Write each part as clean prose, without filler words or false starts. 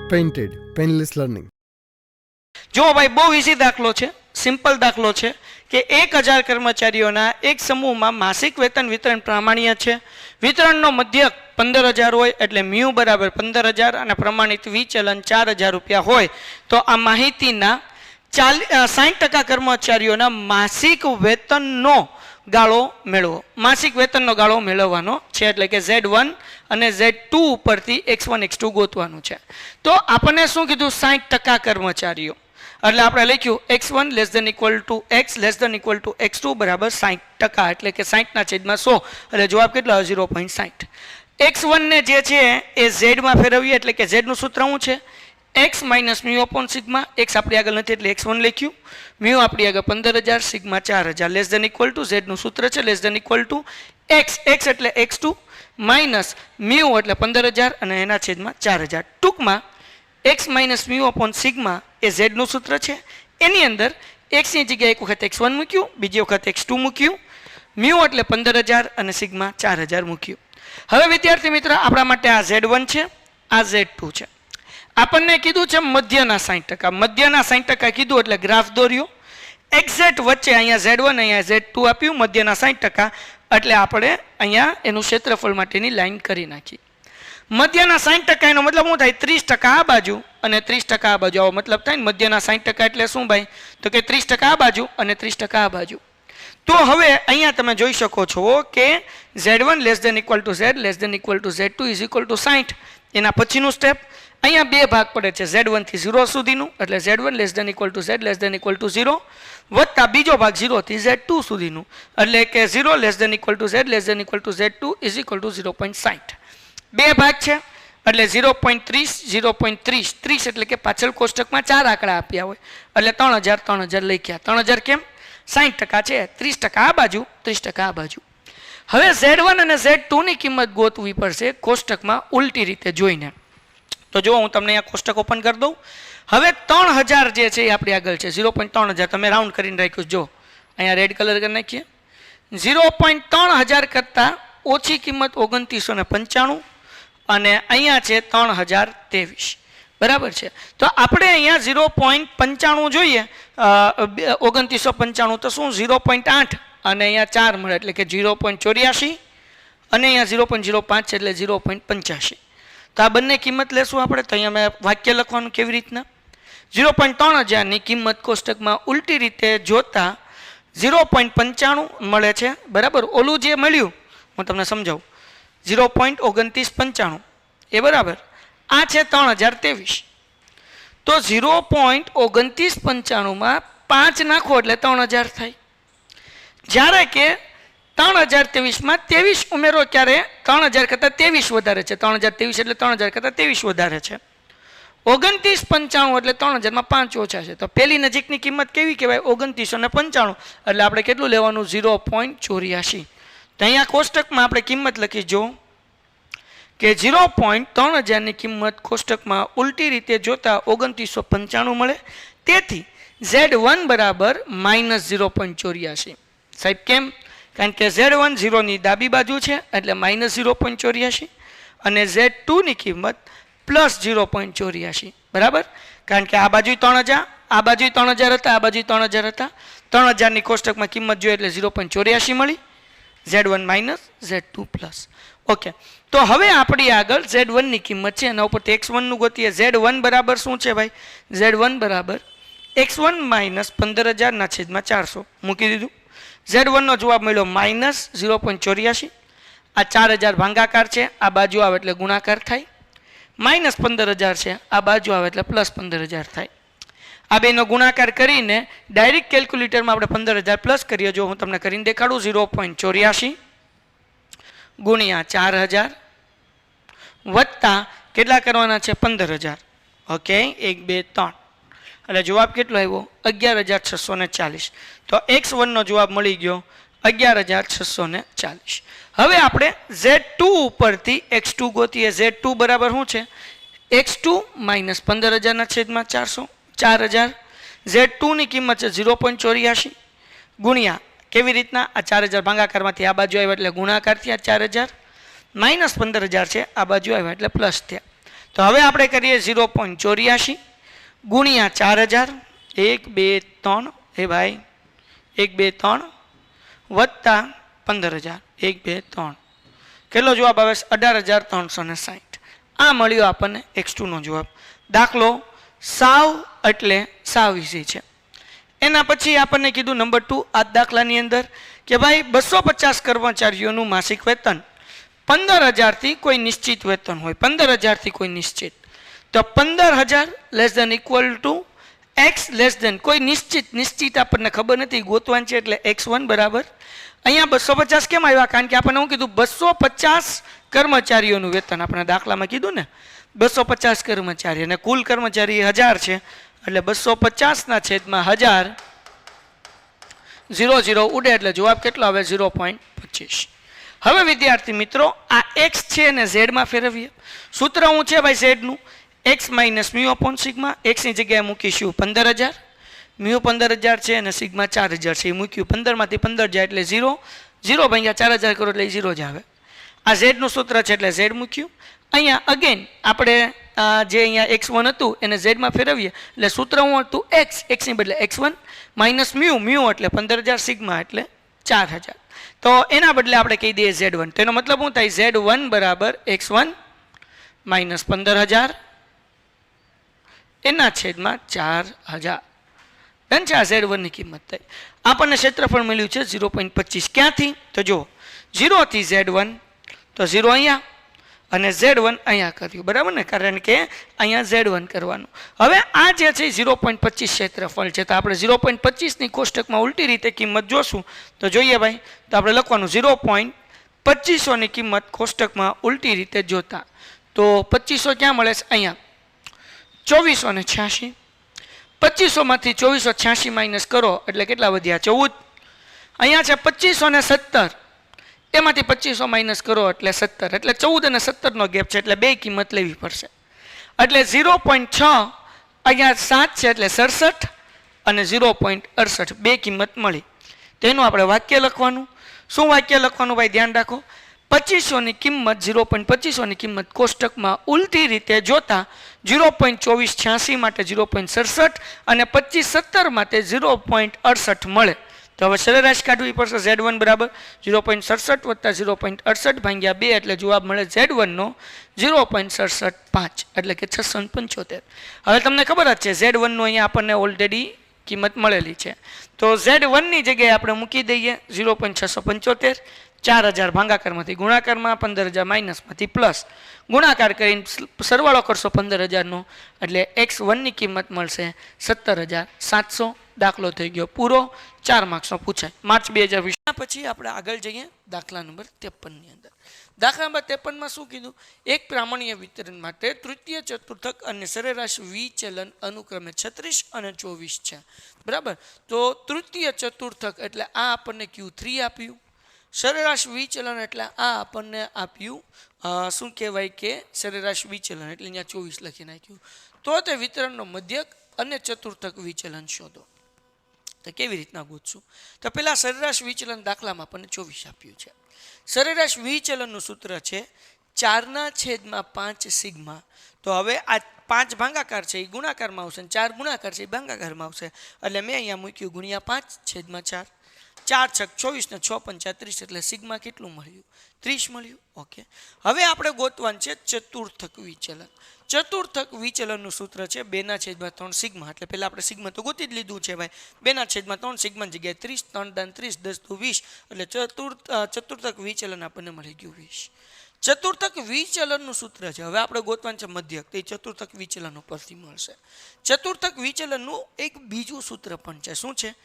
Painted, painless learning. જો ભાઈ બહુ ઈઝી દાખલો છે, સિમ્પલ દાખલો છે કે 1000 કર્મચારીઓના એક સમૂહમાં માસિક વેતન વિતરણ પ્રમાણ્ય છે. વિતરણનો મધ્યક 15000 હોય એટલે મ્યુ બરાબર 15000 અને પ્રમાણિત વિચલન 4000 રૂપિયા હોય તો આ માહિતીના 60% કર્મચારીઓના માસિક વેતનનો ગાળો મેળવો. માસિક વેતનનો ગાળો મેળવવાનો છે એટલે કે Z1 અને Z2 ઉપરથી X1 X2 ગોતવાનું છે. તો આપણને શું કીધું 60% કર્મચારીઓ એટલે આપણે લખ્યું x1 > x > x2 બરાબર 60% એટલે કે 60/100 એટલે જવાબ કેટલો આવે 0.60. x1 ને જે છે એ z માં ફેરવીએ એટલે કે z નું સૂત્ર શું છે x - μ/σ. x આપણી આગળ નથી એટલે x1 લખ્યું, μ આપણી આગળ 15000, સિગ્મા 4000 > z નું સૂત્ર છે > x એટલે x2 માઈનસ μ એટલે 15000 અને એના છેદમાં 4000. ટૂંકમાં x - μ/σ એ z નું સૂત્ર છે. એની અંદર x ની જગ્યાએ એક વખત x1 મૂક્યું, બીજી વખત x2 મૂક્યું, μ એટલે 15000 અને સિગ્મા 4000 મૂક્યું. હવે વિદ્યાર્થી મિત્ર આપણા માટે આ Z1 છે, આ Z2 છે. આપણને કીધું છે મધ્યના 60%. મધ્યના 60% કીધું એટલે ગ્રાફ દોર્યો. એક્ઝેક્ટ વચ્ચે અહીંયા Z1 અહીંયા Z2 આપ્યું, મધ્યના 60% એટલે આપણે અહીંયા એનું ક્ષેત્રફળ માટેની લાઈન કરી નાખી. મધ્યના 60% એનો મતલબ શું થાય 30% આ બાજુ અને 30% આ બાજુ. આવો મતલબ થાય ને મધ્યના 60% એટલે શું ભાઈ તો કે 30% આ બાજુ અને 30% આ બાજુ. તો હવે અહીંયા તમે જોઈ શકો છો કે Z1 < Z > Z2 = 60. એના પછીનું સ્ટેપ અહીંયા બે ભાગ પડે છે Z1 થી 0 સુધીનું એટલે Z1 < Z > Z = 0 વત્તા બીજો ભાગ 0 થી Z2 સુધીનું એટલે કે 0 < Z > Z Z2 = 0.60. બે ભાગ છે એટલે 0.30 0.30 30 એટલે કે પાછળ કોષ્ટકમાં 4 આંકડા આપ્યા હોય એટલે 3000 લખ્યા. 3000 કેમ 60% છે, 30% આ બાજુ 30% આ બાજુ. હવે Z1 અને Z2 ની કિંમત ગોતવી પડશે કોષ્ટકમાં ઉલટી રીતે જોઈને. તો જો હું તમને અહીંયા કોષ્ટક ઓપન કરી દઉં. હવે 3000 જે છે એ આપણી આગળ છે 0.3000 તમે રાઉન્ડ કરીને રાખ્યું. જો અહીંયા રેડ કલર કરી નાખીએ. 0.3000 કરતાં ઓછી કિંમત 2995 અને અહીંયા છે 3023 બરાબર છે. તો આપણે અહીંયા 0.95 જોઈએ 2995 તો શું 0.8 અને અહીંયા 4 મળે એટલે કે 0.84 અને અહીંયા 0.05 છે એટલે 0.85. તો આ બંને કિંમત લેશું આપણે. તો અહીંયા મેં વાક્ય લખવાનું કેવી રીતના 0.3000 ની કિંમત કોષ્ટકમાં ઉલટી રીતે જોતા 0.95 મળે છે બરાબર. ઓલું જે મળ્યું હું તમને સમજાવું 0.2995 એ બરાબર આ છે 3023. તો 0.2995 માં 5 નાખો એટલે 3000 થાય. જ્યારે કે 3023 માં 23 ઉમેરો ક્યારે 3000 કરતાં 23 વધારે છે. 3023 એટલે 3000 કરતાં 23 વધારે છે. 2995 એટલે 3000 માં 5 ઓછા છે. તો પહેલી નજીકની કિંમત કેવી કહેવાય 2995 એટલે આપણે કેટલું લેવાનું 0.84. તો અહીંયા કોષ્ટકમાં આપણે કિંમત લખી જો કે 0.3000 ની કિંમત કોષ્ટકમાં ઉલટી રીતે જોતા 2995 મળે. તેથી Z1 બરાબર -0.84. સાહેબ કેમ? કારણ કે Z1 0 ની ડાબી બાજુ છે એટલે -0.84 અને Z2 ની કિંમત +0.84 બરાબર. કારણ કે આ બાજુ 3000 આ બાજુ 3000 હતા આ બાજુ 3000 હતા. 3000 ની કોષ્ટકમાં કિંમત જોઈએ એટલે 0.84 મળી. Z1 - Z2 +. ઓકે. તો હવે આપણી આગળ Z1 ની કિંમત છે એના ઉપરથી x1 નું ગોતીએ. Z1 બરાબર શું છે ભાઈ Z1 બરાબર x1 - 15000/400 મૂકી દીધું. Z1 નો જવાબ મળ્યો -0.84. આ 4000 ભાગાકાર છે આ બાજુ આવે એટલે ગુણાકાર થાય. -15000 છે આ બાજુ આવે એટલે +15000 થાય. આ બેનો ગુણાકાર કરીને ડાયરેક્ટ કેલ્ક્યુલેટરમાં આપણે 15000 પ્લસ કરીએ. જો હું તમને કરીને દેખાડું 0.84 ગુણ્યા 4000 વત્તા કેટલા કરવાના છે 15000. ઓકે 1 2 3 એટલે જવાબ કેટલો આવ્યો 11640. તો x1 નો જવાબ મળી ગયો 11640. હવે આપણે Z2 ઉપરથી x2 ગોતીએ. Z2 બરાબર શું છે x2 - 15000/400 4000. Z2 ની કિંમત છે 0.84 ગુણ્યા કેવી રીતના આ 4000 ભાગાકારમાંથી આ બાજુ આવ્યા એટલે ગુણાકાર થયા 4000 -15000 છે આ બાજુ આવ્યા એટલે પ્લસ થયા. તો તો હવે આપણે કરીએ 0.84 ગુણ્યા 4000 1 2 3 એ ભાઈ 1 2 3 વત્તા 15000 1 2 3 કેટલો જવાબ આવે 18360 આ મળ્યો આપણને x2 નો જવાબ દાખલો સાવ એટલે સાવ ઈઝી છે એના પછી આપણને કીધું નંબર 2 આ દાખલાની અંદર કે ભાઈ 250 કર્મચારીઓનું માસિક વેતન 15000 થી કોઈ નિશ્ચિત વેતન હોય 15000 થી કોઈ નિશ્ચિત તો 15000 less than equal to x less than કોઈ નિશ્ચિત આપણને ખબર નથી ગોતવાનું છે એટલે x1 બરાબર અહીંયા 250 કેમ આવ્યા કારણ કે આપણને શું કીધું 250 કર્મચારીઓનું વેતન આપણે દાખલામાં કીધું ને 250 કર્મચારી અને કુલ કર્મચારી 1000 છે એટલે 250 ના છેદમાં 1000 0 0 ઉડે એટલે જવાબ કેટલો આવે 0.25 હવે વિદ્યાર્થી મિત્રો આ x છે અને z માં ફેરવીએ સૂત્ર શું છે ભાઈ z નું x minus mu upon sigma x ની જગ્યાએ મૂકીશું 15000 મ્યુ 15000 છે અને સિગ્મા 4000 છે એ મૂક્યું 15 માંથી 15 જાય એટલે 0 0 ભાગ્યા 4000 કરો એટલે 0 જ આવે આ z નું સૂત્ર છે એટલે z મૂક્યું અહીંયા અગેન આપણે જે અહીંયા x1 હતું એને z માં ફેરવીએ એટલે સૂત્ર શું હતું x ની બદલે x1 માઇનસ મ્યુ એટલે 15000 સિગ્મા એટલે 4000 તો એના બદલે આપણે કહી દઈએ z1 તેનો મતલબ શું થાય z1 બરાબર x1 માઇનસ 15000 એના છેદમાં 4000 ડન છે આ z1 ની કિંમત થઈ આપણને ક્ષેત્રફળ મળ્યું છે 0.25 ક્યાંથી તો જો 0 થી z1 તો 0 અહીંયા અને z1 અહીંયા કર્યું બરાબર ને કારણ કે અહીંયા z1 કરવાનું હવે આ જે છે 0.25 ક્ષેત્રફળ છે તો આપણે 0.25 ની કોષ્ટકમાં ઉલટી રીતે કિંમત જોશું તો જોઈએ ભાઈ તો આપણે લખવાનું 0.25 ની કિંમત કોષ્ટકમાં ઉલટી રીતે જોતા તો 2500 ક્યાં મળે છે અહીંયા 2486 2500 માંથી 2486 માઇનસ કરો એટલે કેટલા વધ્યા 14 અહીંયા છે 2517 એમાંથી 2500 માઇનસ કરો એટલે 17 એટલે 14 અને 17 નો ગેપ છે એટલે બે કિંમત લેવી પડશે એટલે 0.6 અહીંયા 7 છે એટલે 67 અને 0.68 બે કિંમત મળી તેનું આપણે વાક્ય લખવાનું શું વાક્ય લખવાનું ભાઈ ધ્યાન રાખો 2500 ની કિંમત 0.2500 ની કિંમત કોષ્ટકમાં ઉલટી રીતે જોતા 0.2486 માટે 0.67 અને 2517 માટે 0.68 મળે તો હવે સરેરાશ કાઢવી પડશે z1 બરાબર 0.67 વત્તા 0.68 ભાગ્યા 2 એટલે જવાબ મળે z1 નો 0.675 એટલે કે 675 હવે તમને ખબર જ છે z1 નો અહીંયા આપણને ઓલરેડી કિંમત મળેલી છે તો z1 ની જગ્યાએ આપણે મૂકી દઈએ 0.675 4000 ભાગાકારમાંથી ગુણાકારમાં 15000 માઇનસમાંથી પ્લસ ગુણાકાર કરીને સરવાળો કરશો 15000 નો એટલે x1 ની કિંમત મળશે 17700 દાખલો થઈ ગયો પૂરો 4 માર્ક્સનો પૂછાય માર્ચ 2020 પછી આપણે આગળ જઈએ દાખલા નંબર 53 ની અંદર દાખલા નંબર 53 માં શું કીધું એક પ્રામાણ્ય વિતરણ માટે તૃતીય ચતુર્થક અને સરેરાશ વિચલન અનુક્રમે 36 અને 24 છે બરાબર તો તૃતીય ચતુર્થક એટલે આ આપણને Q3 આપ્યું સરેરાશ વિચલન એટલે આ આપણને આપ્યું શું કહેવાય કે સરેરાશ વિચલન એટલે અહીંયા 24 લખી નાખ્યું તો તે વિતરણનો મધ્યક અને ચતુર્થક વિચલન શોધો તો કેવી રીતના ગોતશું તો પહેલા સરેરાશ વિચલન દાખલામાં આપણને 24 આપ્યું છે સરેરાશ વિચલનનું સૂત્ર છે 4/5 સિગ્મા તો હવે આ 5 ભાગાકાર છે એ ગુણાકારમાં આવશે અને 4 ગુણાકાર છે એ ભાગાકારમાં આવશે એટલે મેં અહીંયા મૂક્યું ગુણ્યા 5/4 4 છક 24 ને 6 પંચા 30 એટલે સિગ્મા કેટલું મળ્યું 30 મળ્યું ઓકે હવે આપણે ગોતવાનું છે ચતુર્થક વિચલન ચતુર્થક વિચલનનું સૂત્ર છે 2/3 સિગ્મા એટલે પહેલા આપણે સિગ્મા તો ગોતી જ લીધું છે ભાઈ 2/3 સિગ્માની જગ્યાએ 30 3 દાન 30 10 તો 20 એટલે ચતુર્થક વિચલન આપણને મળી ગયું 20 ચતુર્થક વિચલનનું સૂત્ર છે હવે આપણે ગોતવાનું છે મધ્યક તે ચતુર્થક વિચલન ઉપરથી મળશે ચતુર્થક વિચલનનું એક બીજું સૂત્ર પણ છે શું છે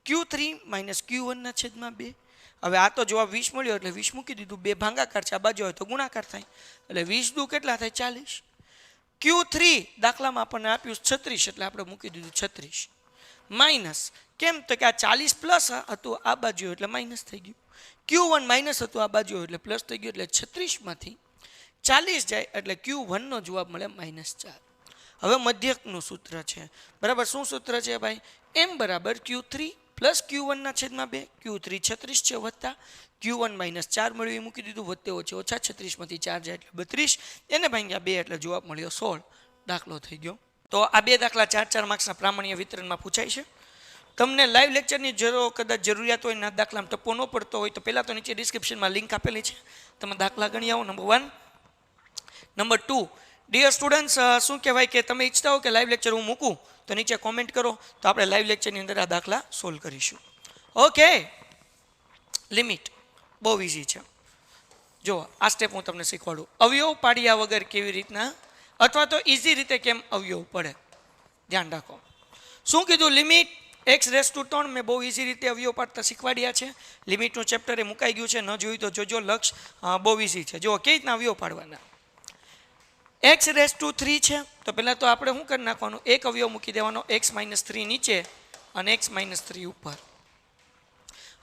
Q3 - Q1 ના છેદમાં 2 હવે આ તો જવાબ 20 મળ્યો એટલે 20 મૂકી દીધું બે ભાગાકાર છે આ બાજુ હોય તો ગુણાકાર થાય એટલે 20 દુ કેટલા થાય 40 Q3 દાખલામાં આપણને આપ્યું 36 એટલે આપણે મૂકી દીધું 36 માઇનસ કેમ તો કે આ 40 પ્લસ હતું આ બાજુ એટલે માઇનસ થઈ ગયું Q1 માઇનસ હતું આ બાજુ એટલે પ્લસ થઈ ગયું એટલે 36 માંથી 40 જાય એટલે Q1 નો જવાબ મળે -4 હવે મધ્યકનું સૂત્ર છે બરાબર શું સૂત્ર છે ભાઈ m બરાબર Q3 પ્લસ Q1/2 Q3 36 છે વત્તા Q1 - 4 મળ્યું એ મૂકી દીધું વત્તે ઓછે ઓછા 36માંથી 4 જાય એટલે 32 એને ભાગ્યા 2 એટલે જવાબ મળ્યો 16 દાખલો થઈ ગયો. તો આ બે દાખલા 4-4 માર્ક્સના પ્રામાણ્ય વિતરણમાં પૂછાય છે. તમને લાઈવ લેક્ચરની કદાચ જરૂરિયાત હોય ના દાખલામાં ટપ્પો ન પડતો હોય તો પહેલાં તો નીચે ડિસ્ક્રિપ્શનમાં લિંક આપેલી છે, તમે દાખલા ગણી આવો. નંબર 1. નંબર 2, ડિયર સ્ટુડન્ટ્સ, શું કહેવાય કે તમે ઈચ્છતા હો કે લાઈવ લેક્ચર હું મૂકું તો નીચે કોમેન્ટ કરો, તો આપણે લાઈવ લેક્ચરની અંદર આ દાખલા સોલ્વ કરીશું. ઓકે, લિમિટ બહુ ઇઝી છે. જો આ સ્ટેપ હું તમને શીખવાડું. અવયવ પાડ્યા વગર કેવી રીતના અથવા તો ઇઝી રીતે કેમ અવયવ પડે, ધ્યાન રાખો. શું કીધું? લિમિટ x⁻3 મેં બહુ ઇઝી રીતે અવયવ પાડતા શીખવાડ્યા છે. લિમિટનું ચેપ્ટર એ મુકાઈ ગયું છે, ન જોયું તો જોજો. લક્ષ બહુ ઇઝી છે. જો કેવી રીતના અવયવ પાડવાના. x⁻3 છે તો પહેલાં તો આપણે શું કરી નાખવાનું, એક અવયવ મૂકી દેવાનો x-3 નીચે અને x-3 ઉપર.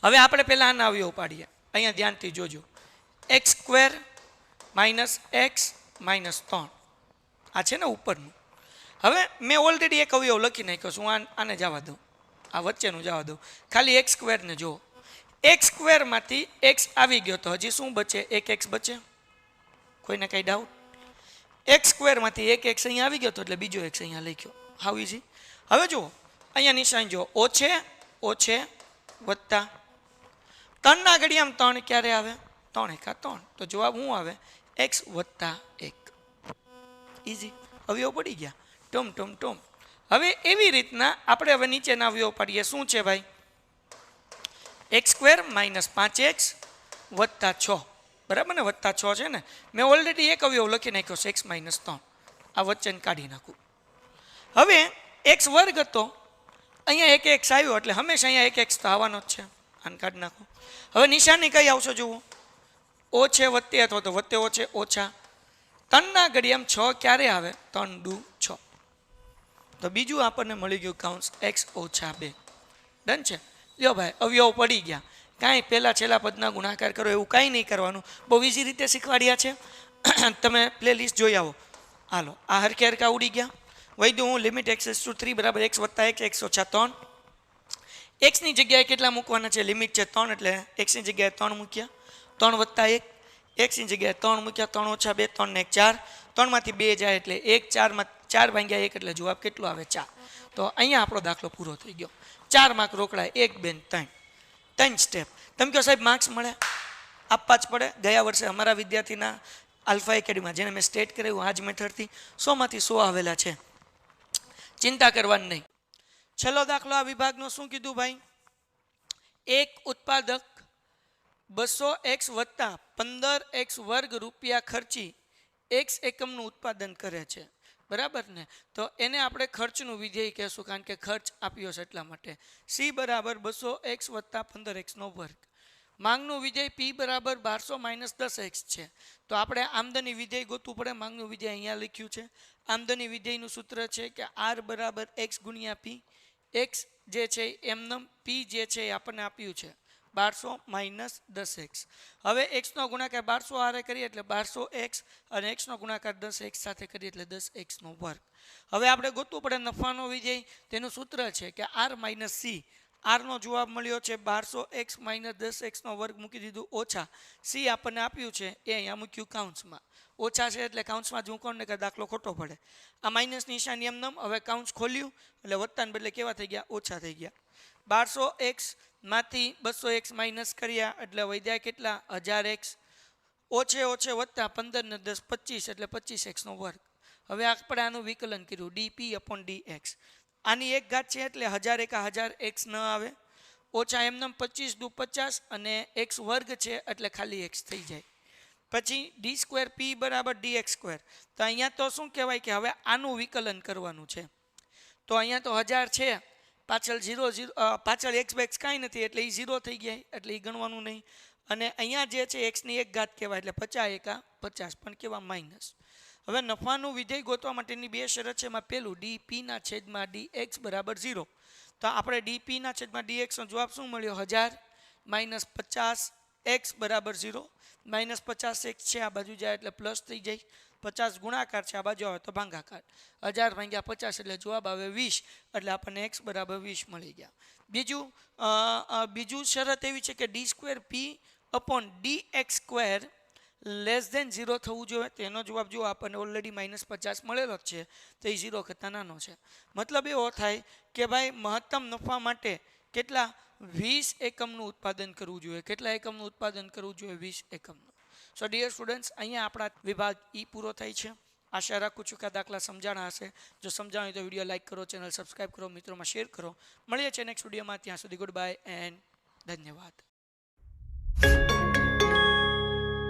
હવે આપણે પહેલાં આના અવયવ પાડીએ. અહીંયા ધ્યાનથી જોજો. x² - x - 3 આ છે ને ઉપરનું. હવે મેં ઓલરેડી એક અવયવ લખી નાખ્યો છું, હું આને જવા દઉં, આ વચ્ચેનું જવા દઉં. ખાલી x² ને જુઓ. x² માંથી x આવી ગયો તો હજી શું બચે? એક x બચે. કોઈને કાંઈ ડાઉટ? x² માંથી એક x અહીંયા આવી ગયો તો એટલે બીજો x અહીંયા લખ્યો. How easy. હવે જુઓ અહીંયા નિશાન જુઓ, ઓછે ઓછે વત્તા 3 ઘડિયામાં 3 ક્યારે આવે? 3 × 3. તો જવાબ શું આવે? x + 1. ઇઝી. અવયવ પડી ગયા. Tom Tom Tom. હવે એવી રીતના આપણે હવે નીચેના અવયવ પાડીએ. શું છે ભાઈ? x² - 5x + 6. બરાબર ને? +6 છે ને. મેં ઓલરેડી એક અવયવ લખી નાખ્યો છે x - 3. આ વચ્ચેને કાઢી નાખું. હવે x² હતો, અહીંયા એક x આવ્યો એટલે હંમેશા અહીંયા એક x તો આવવાનો જ છે. આને કાઢી નાખો. હવે નિશાની કઈ આવશે જુઓ? ઓછે વત્તે અથવા તો વત્તે ઓછે ઓછા 3 ઘડિયામાં 6 ક્યારે આવે? 3 × 2 = 6. તો બીજું આપણને મળી ગયું કાઉન્સ x - 2. ડન છે. લ્યો ભાઈ, અવયવ પડી ગયા. કાંઈ પહેલાં છેલ્લા પદના ગુણાકાર કરો એવું કાંઈ નહીં કરવાનું. બહુ ઇઝી રીતે શીખવાડ્યા છે. તમે પ્લેલિસ્ટ જોઈ આવો. હાલો, આ હરખે હરખા ઉડી ગયા. વહી દઉં હું. Limit x⁻3 = x + 1 x - 3. એક્સની જગ્યાએ કેટલા મૂકવાના છે? લિમિટ છે 3 એટલે એક્સની જગ્યાએ 3 મૂક્યા. 3 + 1. એક્સની જગ્યાએ 3 મૂક્યા. 3 - 2 3 ને 1 4. 3 માંથી 2 જાય એટલે 1 4 ભાગ્યા 1 એટલે જવાબ કેટલો આવે? 4. તો અહીંયા આપણો દાખલો પૂરો થઈ ગયો. 4 માર્ક રોકડાય. 1 2 3. 3 સ્ટેપ. તમે કહો સાહેબ માર્ક્સ મળે? આપવા જ પડે. ગયા વર્ષે અમારા વિદ્યાર્થીના આલ્ફા એકેડમીમાં જેને મેં સ્ટેટ કરાવ્યું આ જ મેથડથી 100 માંથી 100 આવેલા છે. ચિંતા કરવાની નહીં. છેલ્લો દાખલો આ વિભાગનો શું કીધું ભાઈ? એક ઉત્પાદક 200x + 15x² રૂપિયા ખર્ચી x એકમનું ઉત્પાદન કરે છે. બરાબર ને? તો એને આપણે ખર્ચનું વિધેય કહેશું, કારણ કે ખર્ચ આપ્યો છે એટલા માટે. c = 200x + 15x². માંગનું વિધેય p = 1200 - 10x છે. તો આપણે આમદની વિધેય ગોતવું પડે. માંગનું વિધેય અહીંયા લખ્યું છે. આમદની વિધેયનું સૂત્ર છે કે r = x × p. x જે છે એમનેમ, p જે છે એ આપણને આપ્યું છે 1200 - 10x. હવે x નો ગુણાકાર 1200 હારે કરીએ એટલે 1200x અને x નો ગુણાકાર 10x સાથે કરીએ એટલે 10x². હવે આપણે ગોતવું પડે નફાનો વિધેય. તેનું સૂત્ર છે કે r - c. r નો જવાબ મળ્યો છે 1200x - 10x² મૂકી દીધું ઓછા c આપણને આપ્યું છે એ અહીંયા મૂક્યું કાઉન્સમાં. ઓછા છે એટલે કાઉન્સમાં જ મૂકો ને કે દાખલો ખોટો પડે. આ માઇનસ નિશાની એમનેમ. હવે કાઉન્સ ખોલ્યું એટલે વત્તાને બદલે કેવા થઈ ગયા? ઓછા થઈ ગયા. 1200x માંથી 200x માઇનસ કર્યા એટલે વધ્યા કેટલા? 1000x. ઓછે ઓછે વત્તા 15 ને 10 25 એટલે 25x². હવે આપણે આનું વિકલન કર્યું dp/dx. આની એક ઘાત છે એટલે 1000 × 1000x ન આવે. ઓછા એમનેમ 25 × 50 અને x² છે એટલે ખાલી x થઈ જાય. પછી d² p = dx². તો અહીંયા તો શું કહેવાય કે હવે આનું વિકલન કરવાનું છે. તો અહીંયા તો 1000 છે, પાછળ 0 પાછળ x બેક્સ કાંઈ નથી એટલે એ 0 થઈ ગયા એટલે એ ગણવાનું નહીં. અને અહીંયા જે છે x ની એક ઘાત કહેવાય એટલે 50 × 50 પણ કેવા માઇનસ. હવે નફાનું વિધેય ગોતવા માટેની બે શરત છે. એમાં પહેલું dp/dx = 0. તો આપણે dp/dx નો જવાબ શું મળ્યો? 1000 - 50x = 0. -50x છે આ બાજુ જાય એટલે પ્લસ થઈ જાય. 50 ગુણાકાર છે, આ બાજુ આવે તો ભાગાકાર. 1000 ભાગ્યા 50 એટલે જવાબ આવે 20, એટલે આપણને x બરાબર 20 મળી ગયા. બીજું શરત એવી છે કે d²p/dx² લેસ ધેન 0 થવું જોઈએ. તેનો જવાબ જો આપણને ઓલરેડી -50 મળેલો જ છે, તો એ 0 કરતાં નાનો છે. મતલબ એવો થાય કે ભાઈ મહત્તમ નફા માટે કેટલા 20 એકમનું ઉત્પાદન કરવું જોઈએ. કેટલા એકમનું ઉત્પાદન કરવું જોઈએ? 20 એકમનું. સો ડિયર સ્ટુડન્ટ્સ, અહીંયા આપણા વિભાગ ઈ પૂરો થાય છે. આશા રાખું છું કે આ દાખલા સમજાણા હશે. જો સમજાણું તો વિડીયો લાઇક કરો, ચેનલ સબસ્ક્રાઈબ કરો, મિત્રોમાં શેર કરો. મળીએ છીએ નેક્સ્ટ વિડીયોમાં. ત્યાં સુધી ગુડ બાય એન્ડ ધન્યવાદ.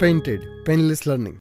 Painted Painless Learning.